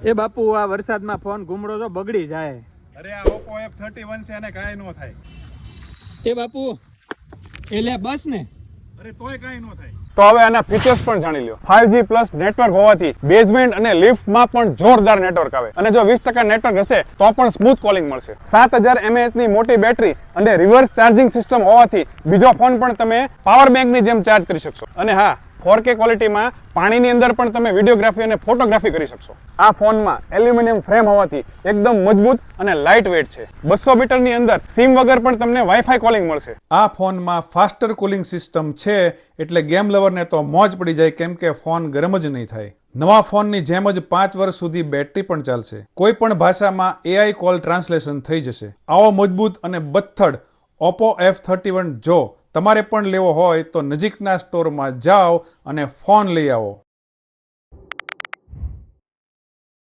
એ બાપુ આ વરસાદમાં ફોન ઘૂમડો તો બગડી જાય. અરે આ Oppo F31 છે અને કાંઈ ન થાય. એ બાપુ એટલે બસ ને. અરે તોય કાંઈ ન થાય. તો હવે આના ફીચર્સ પણ જાણી લ્યો. 5G પ્લસ નેટવર્ક હોવાથી બેઝમેન્ટ અને લિફ્ટમાં પણ જોરદાર નેટવર્ક આવે અને જો 20% નેટવર્ક હશે તો પણ સ્મૂથ કોલિંગ મળશે. 7000 mAh ની મોટી બેટરી અને રિવર્સ ચાર્જિંગ સિસ્ટમ હોવાથી બીજો ફોન પણ તમે પાવર બેંકની જેમ ચાર્જ કરી શકશો. અને હા, 4K ક્વોલિટીમાં પાણીની અંદર પણ તમે વિડીયોગ્રાફી અને ફોટોગ્રાફી કરી શકશો. આ ફોનમાં એલ્યુમિનિયમ ફ્રેમ હોવાથી એકદમ મજબૂત અને લાઇટ વેઇટ છે. 200 મીટરની અંદર સિમ વગર પણ તમને વાઈફાઈ કોલિંગ મળશે. આ ફોનમાં ફાસ્ટર કુલિંગ સિસ્ટમ છે એટલે ગેમ લવરને તો મોજ પડી જાય, કેમ કે ફોન ગરમ જ નહીં થાય. નવા ફોનની જેમ જ 5 વર્ષ સુધી બેટરી પણ ચાલશે. કોઈ પણ ભાષામાં AI કોલ ટ્રાન્સલેશન થઈ જશે. આવો મજબૂત અને બથ્થડ Oppo F31 જો તમારે પણ લેવો હોય તો નજીકના સ્ટોરમાં જાઓ અને ફોન લઈ આવો.